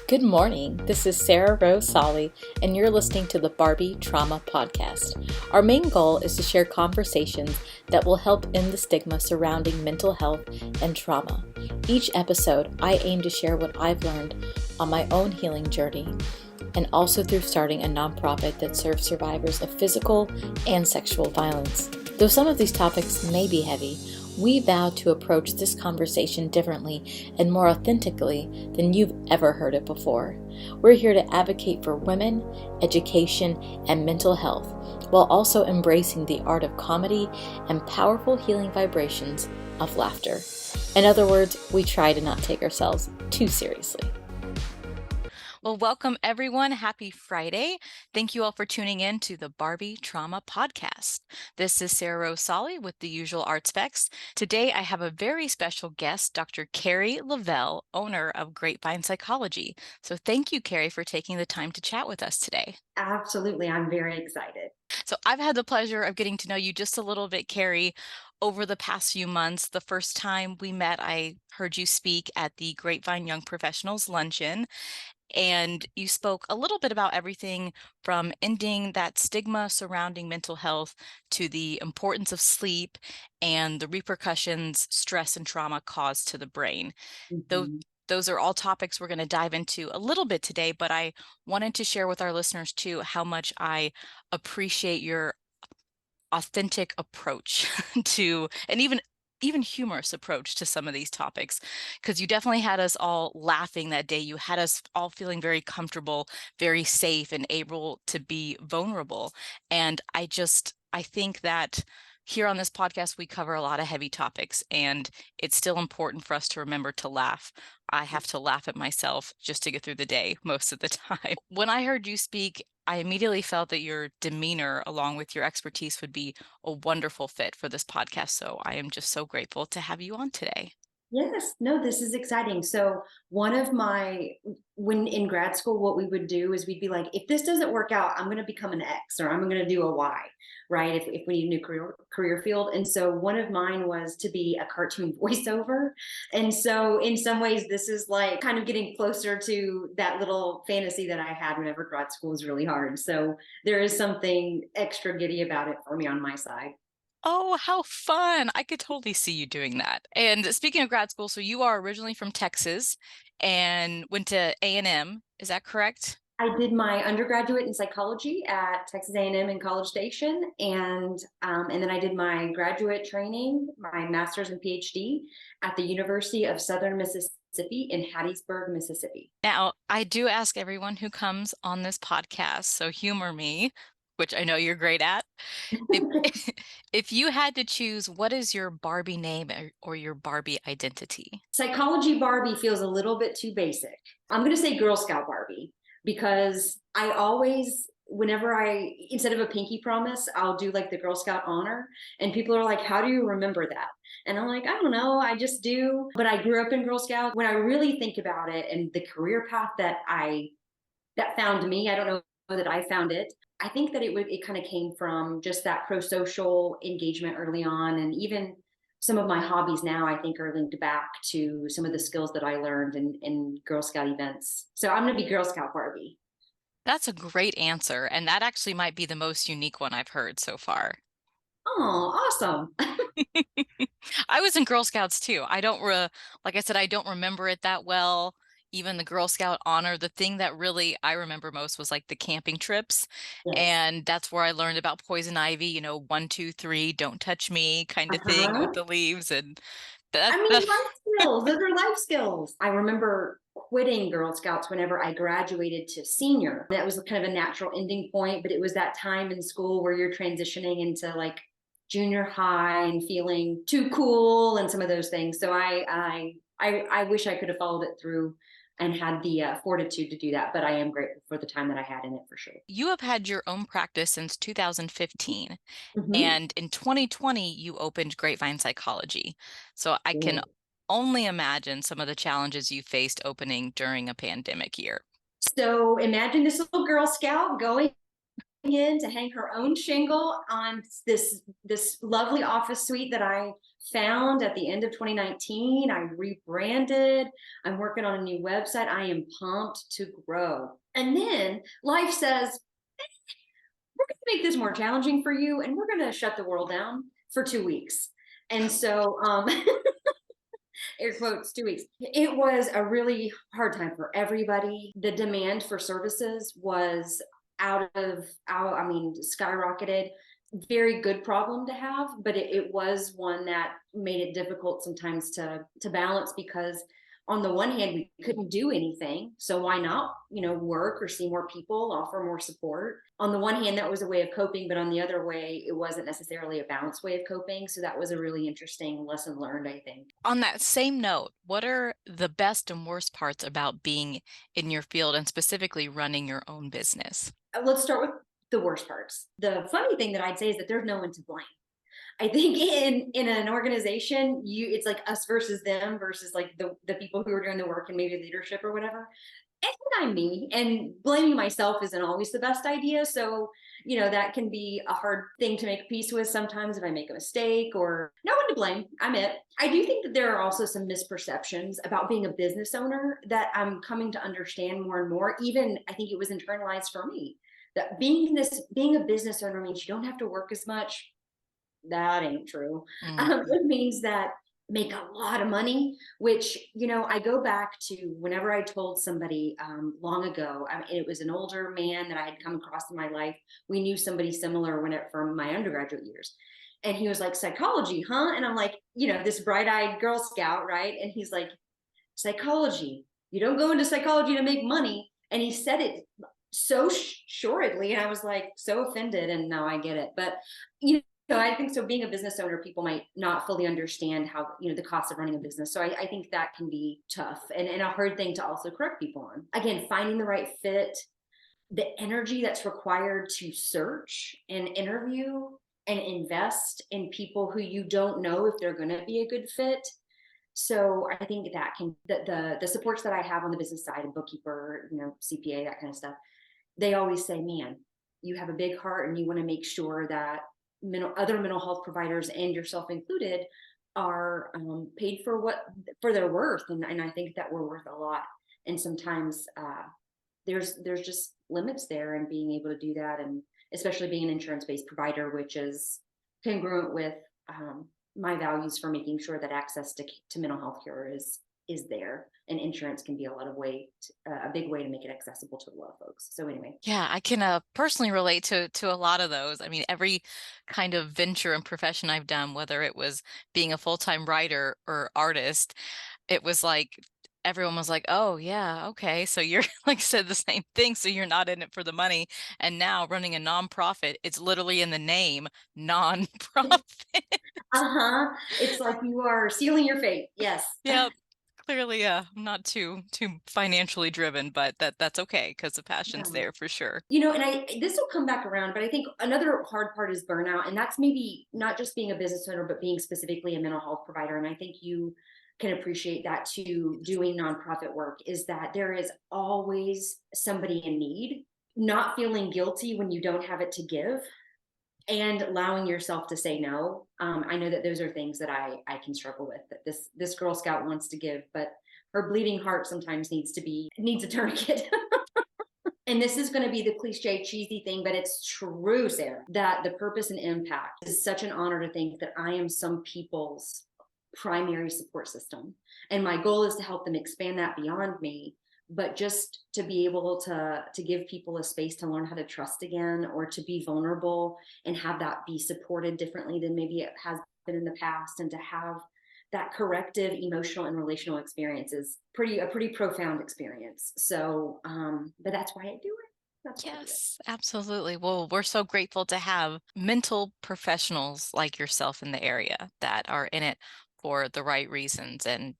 Good morning. This is Sarah Rose Solly, and you're listening to the Barbie Trauma Podcast. Our main goal is to share conversations that will help end the stigma surrounding mental health and trauma. Each episode, I aim to share what I've learned on my own healing journey, and also through starting a nonprofit that serves survivors of physical and sexual violence. Though some of these topics may be heavy, we vow to approach this conversation differently and more authentically than you've ever heard it before. We're here to advocate for women, education, and mental health, while also embracing the art of comedy and powerful healing vibrations of laughter. In other words, we try to not take ourselves too seriously. Well, welcome everyone. Happy Friday. Thank you all for tuning in to the Barbie Trauma Podcast. This is Sarah Rose Solly with the usual art specs. Today I have a very special guest, Dr. Kari Leavell, owner of Grapevine Psychology. So thank you, Kari, for taking the time to chat with us today. Absolutely. I'm very excited. So I've had the pleasure of getting to know you just a little bit, Kari, over the past few months. The first time we met, I heard you speak at the Grapevine Young Professionals Luncheon. And you spoke a little bit about everything from ending that stigma surrounding mental health to the importance of sleep and the repercussions stress and trauma cause to the brain. Though Mhm. those are all topics we're going to dive into a little bit today, but I wanted to share with our listeners too how much I appreciate your authentic approach to, and even humorous approach to some of these topics, because you definitely had us all laughing that day. You had us all feeling very comfortable, very safe, and able to be vulnerable. And I think that here on this podcast, we cover a lot of heavy topics, and it's still important for us to remember to laugh. I have to laugh at myself just to get through the day most of the time. When I heard you speak, I immediately felt that your demeanor, along with your expertise, would be a wonderful fit for this podcast. So I am just so grateful to have you on today. Yes, no, this is exciting. So, when in grad school, what we would do is we'd be like, if this doesn't work out, I'm going to become an X or I'm going to do a Y, right? If we need a new career field. And so, one of mine was to be a cartoon voiceover. And so, in some ways, this is like kind of getting closer to that little fantasy that I had whenever grad school was really hard. So, there is something extra giddy about it for me on my side. Oh, how fun. I could totally see you doing that. And speaking of grad school, so you are originally from Texas and went to A&M. Is that correct? I did my undergraduate in psychology at Texas A&M in College Station, and then I did my graduate training, my master's and PhD at the University of Southern Mississippi in Hattiesburg, Mississippi. Now, I do ask everyone who comes on this podcast, so humor me, which I know you're great at. If if you had to choose, what is your Barbie name or your Barbie identity? Psychology Barbie feels a little bit too basic. I'm going to say Girl Scout Barbie because I always, whenever instead of a pinky promise, I'll do like the Girl Scout honor. And people are like, how do you remember that? And I'm like, I don't know, I just do. But I grew up in Girl Scouts. When I really think about it and the career path that found me, I don't know that I found it. I think that it kind of came from just that pro-social engagement early on, and even some of my hobbies now I think are linked back to some of the skills that I learned in Girl Scout events. So I'm going to be Girl Scout Barbie. That's a great answer, and that actually might be the most unique one I've heard so far. Oh, awesome. I was in Girl Scouts too. Like I said, I don't remember it that well. Even the Girl Scout honor, the thing that really I remember most was like the camping trips. Yes. And that's where I learned about poison ivy, 1, 2, 3, don't touch me kind of thing with Uh-huh. the leaves. And that, I mean, that life skills, those are life skills. I remember quitting Girl Scouts whenever I graduated to senior. That was kind of a natural ending point, but it was that time in school where you're transitioning into like junior high and feeling too cool and some of those things. So I wish I could have followed it through and had the fortitude to do that. But I am grateful for the time that I had in it for sure. you have had your own practice since 2015. Mhm. And in 2020, you opened Grapevine Psychology. So I can Yeah. only imagine some of the challenges you faced opening during a pandemic year. So imagine this little Girl Scout going in to hang her own shingle on this lovely office suite that I found at the end of 2019. I rebranded. I'm working on a new website. I am pumped to grow. And then life says, we're going to make this more challenging for you, and we're going to shut the world down for 2 weeks. And so, air quotes, 2 weeks. It was a really hard time for everybody. The demand for services was skyrocketed. Very good problem to have, but it was one that made it difficult sometimes to balance, because on the one hand, we couldn't do anything. So why not, work or see more people, offer more support? On the one hand, that was a way of coping, but on the other way, it wasn't necessarily a balanced way of coping. So that was a really interesting lesson learned, I think. On that same note, what are the best and worst parts about being in your field and specifically running your own business? Let's start with the worst parts. The funny thing that I'd say is that there's no one to blame. I think in an organization, it's like us versus them versus like the people who are doing the work and maybe leadership or whatever. And I'm me, and blaming myself isn't always the best idea. So, that can be a hard thing to make peace with sometimes if I make a mistake, or no one to blame. I'm it. I do think that there are also some misperceptions about being a business owner that I'm coming to understand more and more. Even I think it was internalized for me that being a business owner means you don't have to work as much. That ain't true. It means that make a lot of money, which, I go back to whenever I told somebody long ago. It was an older man that I had come across in my life. We knew somebody similar from my undergraduate years. And he was like, psychology, huh? And I'm like, this bright-eyed Girl Scout, right? And he's like, psychology. You don't go into psychology to make money. And he said it so assuredly. And I was like so offended. And now I get it. But, I think so. Being a business owner, people might not fully understand how, the cost of running a business. So I think that can be tough and a hard thing to also correct people on. Again, finding the right fit, the energy that's required to search and interview and invest in people who you don't know if they're going to be a good fit. So I think that the supports that I have on the business side, a bookkeeper, CPA, that kind of stuff, they always say, man, you have a big heart and you want to make sure that other mental health providers and yourself included are paid for their worth. And I think that we're worth a lot. And sometimes there's just limits there, and being able to do that, and especially being an insurance-based provider, which is congruent with my values for making sure that access to mental health care is there, and insurance can be a big way to make it accessible to a lot of folks. So anyway. Yeah, I can personally relate to a lot of those. I mean, every kind of venture and profession I've done, whether it was being a full-time writer or artist, it was like everyone was like, oh yeah, okay, so you're like said the same thing, so you're not in it for the money. And now running a nonprofit, it's literally in the name, nonprofit. It's like you are sealing your fate. Yes. Yeah. Clearly, I'm not too financially driven, but that's okay because the passion's there for sure. And this will come back around, but I think another hard part is burnout, and that's maybe not just being a business owner, but being specifically a mental health provider. And I think you can appreciate that too, doing nonprofit work, is that there is always somebody in need, not feeling guilty when you don't have it to give, and allowing yourself to say no. I know that those are things that I can struggle with, that this Girl Scout wants to give, but her bleeding heart sometimes needs a tourniquet. And this is going to be the cliche, cheesy thing, but it's true, Sarah, that the purpose and impact is such an honor to think that I am some people's primary support system. And my goal is to help them expand that beyond me, but just to be able to give people a space to learn how to trust again, or to be vulnerable and have that be supported differently than maybe it has been in the past, and to have that corrective emotional and relational experience is a pretty profound experience. So, but that's why I do it. Yes, absolutely. Well, we're so grateful to have mental professionals like yourself in the area that are in it for the right reasons and,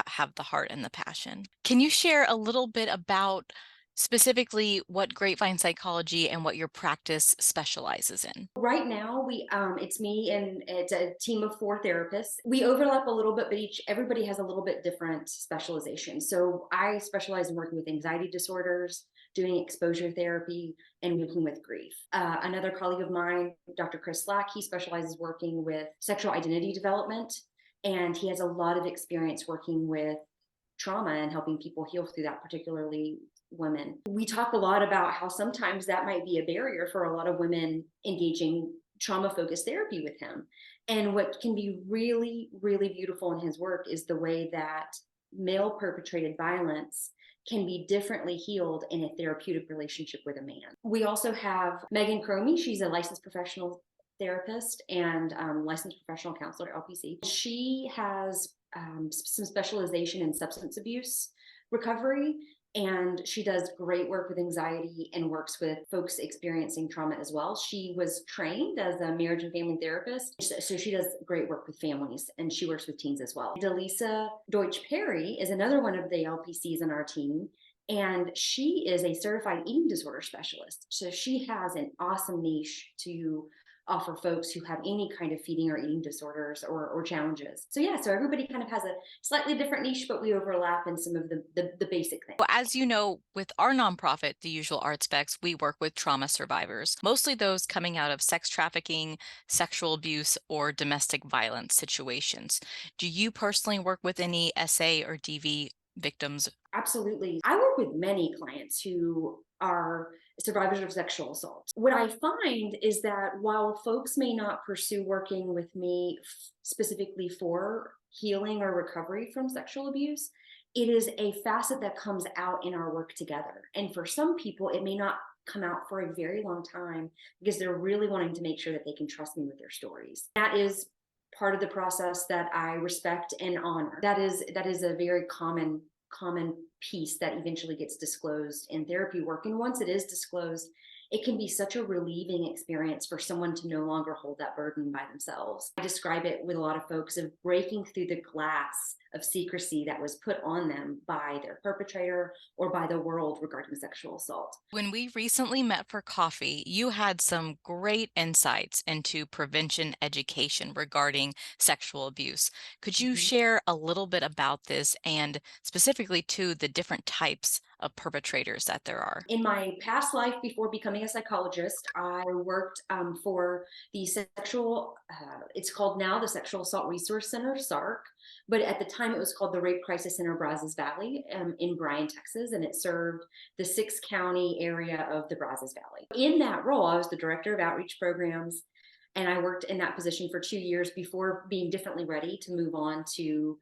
have the heart and the passion. Can you share a little bit about specifically what Grapevine Psychology and what your practice specializes in? Right now, it's me and it's a team of 4 therapists. We overlap a little bit, but everybody has a little bit different specialization. So I specialize in working with anxiety disorders, doing exposure therapy and working with grief. Another colleague of mine, Dr. Chris Slack, he specializes working with sexual identity development, and he has a lot of experience working with trauma and helping people heal through that, particularly women. We talk a lot about how sometimes that might be a barrier for a lot of women engaging trauma-focused therapy with him. And what can be really, really beautiful in his work is the way that male perpetrated violence can be differently healed in a therapeutic relationship with a man. We also have Megan Cromie. She's a licensed professional therapist and licensed professional counselor, LPC. She has some specialization in substance abuse recovery, and she does great work with anxiety and works with folks experiencing trauma as well. She was trained as a marriage and family therapist, so she does great work with families, and she works with teens as well. Delisa Deutsch-Perry is another one of the LPCs in our team, and she is a certified eating disorder specialist. So she has an awesome niche to offer folks who have any kind of feeding or eating disorders or challenges. So yeah, so everybody kind of has a slightly different niche, but we overlap in some of the basic things. Well, as you know, with our nonprofit, The Usual Art Specs, we work with trauma survivors, mostly those coming out of sex trafficking, sexual abuse, or domestic violence situations. Do you personally work with any SA or DV victims? Absolutely. I work with many clients who are survivors of sexual assault. What I find is that while folks may not pursue working with me specifically for healing or recovery from sexual abuse, it is a facet that comes out in our work together. And for some people, it may not come out for a very long time because they're really wanting to make sure that they can trust me with their stories. That is part of the process that I respect and honor. That is a very common piece that eventually gets disclosed in therapy work. And once it is disclosed, it can be such a relieving experience for someone to no longer hold that burden by themselves. I describe it with a lot of folks of breaking through the glass of secrecy that was put on them by their perpetrator or by the world regarding sexual assault. When we recently met for coffee, you had some great insights into prevention education regarding sexual abuse. Could you share a little bit about this and specifically to the different types of perpetrators that there are? In my past life, before becoming a psychologist, I worked for the it's called now the Sexual Assault Resource Center, SARC, but at the time it was called the Rape Crisis Center Brazos Valley in Bryan, Texas, and it served the 6-county area of the Brazos Valley. In that role, I was the director of outreach programs, and I worked in that position for 2 years before being differently ready to move on to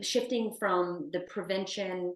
shifting from the prevention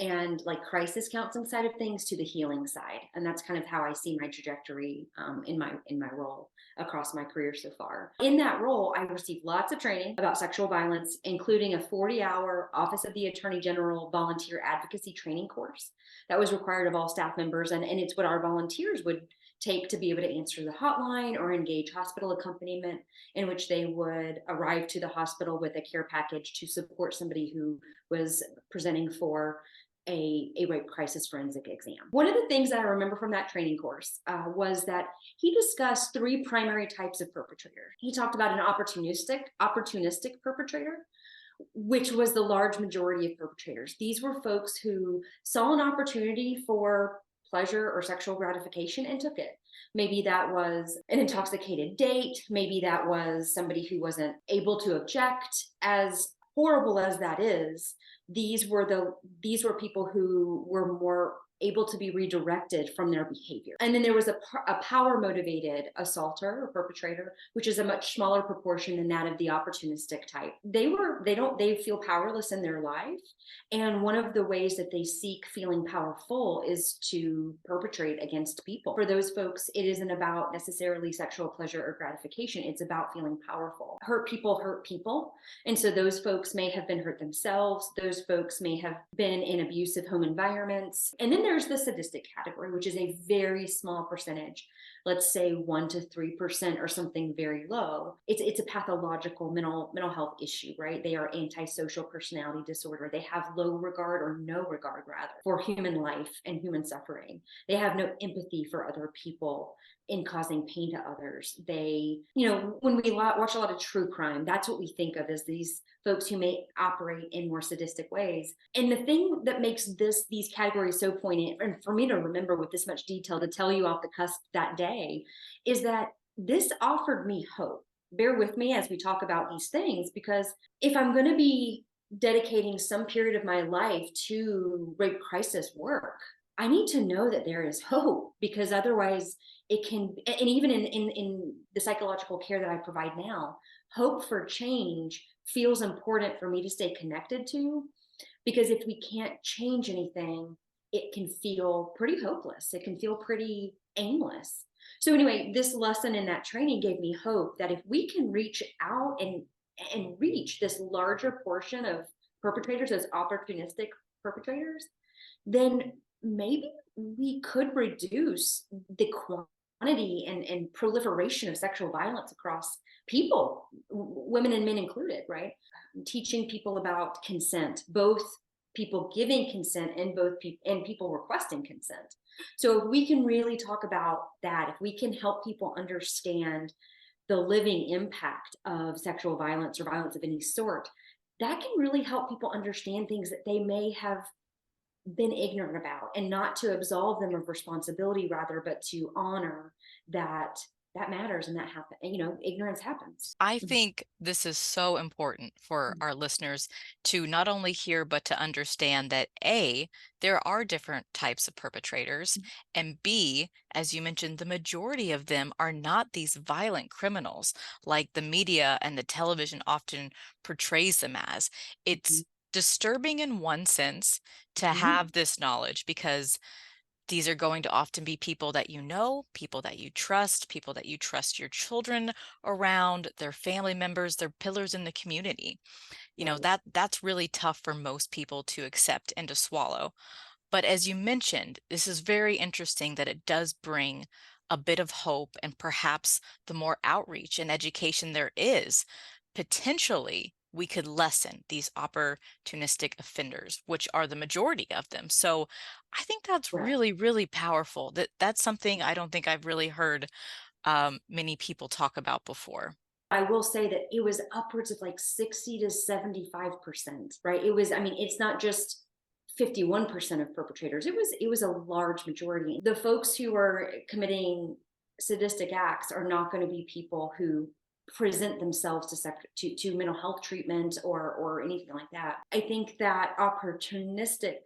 and like crisis counseling side of things to the healing side. And that's kind of how I see my trajectory in my role across my career so far. In that role, I received lots of training about sexual violence, including a 40-hour Office of the Attorney General volunteer advocacy training course that was required of all staff members. And it's what our volunteers would take to be able to answer the hotline or engage hospital accompaniment, in which they would arrive to the hospital with a care package to support somebody who was presenting for a rape crisis forensic exam. One of the things that I remember from that training course was that he discussed 3 primary types of perpetrator. He talked about an opportunistic perpetrator, which was the large majority of perpetrators. These were folks who saw an opportunity for pleasure or sexual gratification and took it. Maybe that was an intoxicated date. Maybe that was somebody who wasn't able to object. As horrible as that is, these were people who were more able to be redirected from their behavior. And then there was a power motivated assaulter or perpetrator, which is a much smaller proportion than that of the opportunistic type. They feel powerless in their life. And one of the ways that they seek feeling powerful is to perpetrate against people. For those folks, it isn't about necessarily sexual pleasure or gratification. It's about feeling powerful. Hurt people hurt people. And so those folks may have been hurt themselves. Those folks may have been in abusive home environments. And then there's the sadistic category, which is a very small percentage, let's say 1 to 3% or something very low. It's a pathological mental health issue, right? They are antisocial personality disorder. They have low regard or no regard rather for human life and human suffering. They have no empathy for other people in causing pain to others. They, when we watch a lot of true crime, that's what we think of as these folks who may operate in more sadistic ways. And the thing that makes these categories so poignant poignant, and for me to remember with this much detail to tell you off the cusp that day, is that this offered me hope. Bear with me as we talk about these things, because if I'm going to be dedicating some period of my life to rape crisis work, I need to know that there is hope, because otherwise it can, and even in the psychological care that I provide now, hope for change feels important for me to stay connected to, because if we can't change anything, it can feel pretty hopeless. It can feel pretty aimless. So anyway, this lesson in that training gave me hope that if we can reach out and reach this larger portion of perpetrators, those opportunistic perpetrators, then maybe we could reduce the quantity and proliferation of sexual violence across people, women and men included, right? Teaching people about consent, both people giving consent and people requesting consent. So if we can really talk about that, if we can help people understand the living impact of sexual violence or violence of any sort, that can really help people understand things that they may have been ignorant about, and not to absolve them of responsibility, rather, but to honor that that matters and that happen. Ignorance happens. I think this is so important for our listeners to not only hear, but to understand that A, there are different types of perpetrators, and B, as you mentioned, the majority of them are not these violent criminals like the media and the television often portrays them as. It's disturbing in one sense to have this knowledge, because these are going to often be people that you know, people that you trust your children around, their family members, their pillars in the community. That's really tough for most people to accept and to swallow. But as you mentioned, this is very interesting that it does bring a bit of hope, and perhaps the more outreach and education there is, potentially we could lessen these opportunistic offenders, which are the majority of them. So I think that's really, really powerful. That's something I don't think I've really heard many people talk about before. I will say that it was upwards of like 60 to 75%, right? It's not just 51% of perpetrators. It was a large majority. The folks who are committing sadistic acts are not going to be people who present themselves to mental health treatment or anything like that. I think that opportunistic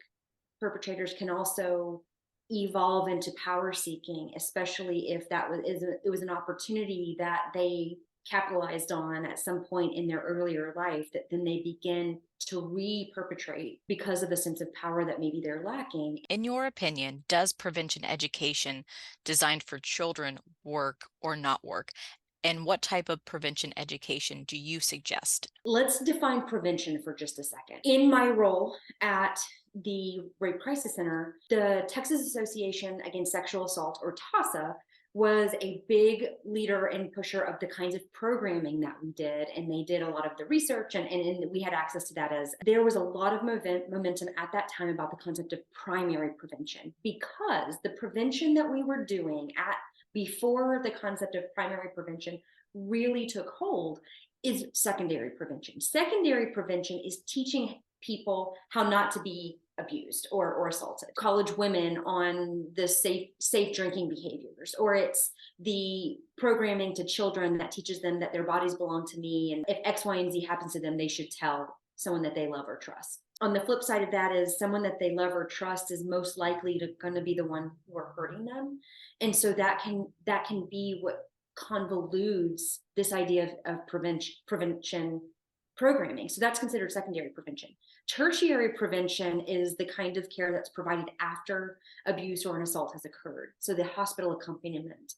perpetrators can also evolve into power seeking, especially if it was an opportunity that they capitalized on at some point in their earlier life, that then they begin to re-perpetrate because of a sense of power that maybe they're lacking. In your opinion, does prevention education designed for children work or not work? And what type of prevention education do you suggest? Let's define prevention for just a second. In my role at the Rape Crisis Center, the Texas Association Against Sexual Assault, or TASA, was a big leader and pusher of the kinds of programming that we did. And they did a lot of the research, and we had access to that. As there was a lot of momentum at that time about the concept of primary prevention, because the prevention that we were doing before the concept of primary prevention really took hold is secondary prevention. Secondary prevention is teaching people how not to be abused or assaulted. College women on the safe drinking behaviors, or it's the programming to children that teaches them that their bodies belong to me, and if X, Y, and Z happens to them, they should tell someone that they love or trust. On the flip side of that is someone that they love or trust is most likely going to be the one who are hurting them. And so that can be what convolutes this idea of prevention programming. So that's considered secondary prevention. Tertiary prevention is the kind of care that's provided after abuse or an assault has occurred. So the hospital accompaniment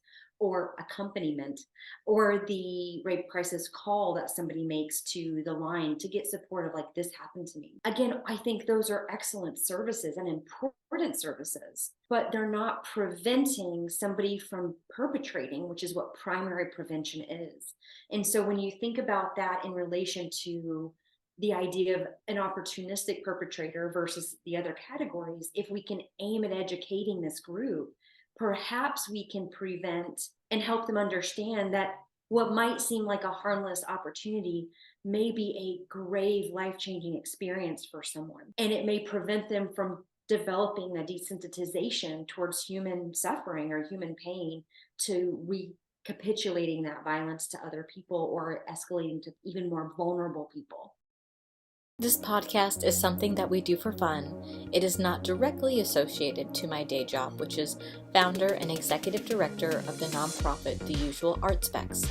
or the rape crisis call that somebody makes to the line to get support of, like, this happened to me. Again, I think those are excellent services and important services, but they're not preventing somebody from perpetrating, which is what primary prevention is. And so when you think about that in relation to the idea of an opportunistic perpetrator versus the other categories, if we can aim at educating this group, perhaps we can prevent and help them understand that what might seem like a harmless opportunity may be a grave, life-changing experience for someone. And it may prevent them from developing a desensitization towards human suffering or human pain, to recapitulating that violence to other people or escalating to even more vulnerable people. This podcast is something that we do for fun. It is not directly associated to my day job, which is founder and executive director of the nonprofit The Usual Art Specs.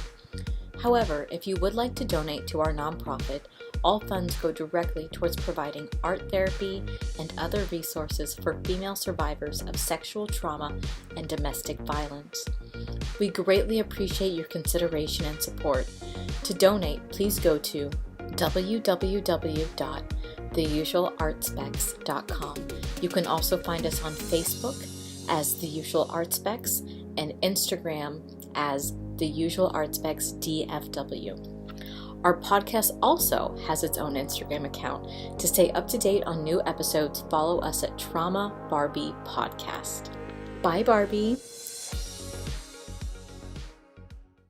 However, if you would like to donate to our nonprofit, all funds go directly towards providing art therapy and other resources for female survivors of sexual trauma and domestic violence. We greatly appreciate your consideration and support. To donate, please go to www.theusualartspecs.com. You can also find us on Facebook as The Usual Art Specs and Instagram as The Usual Art Specs DFW. Our podcast also has its own Instagram account. To stay up to date on new episodes, follow us at Trauma Barbie Podcast. Bye, Barbie.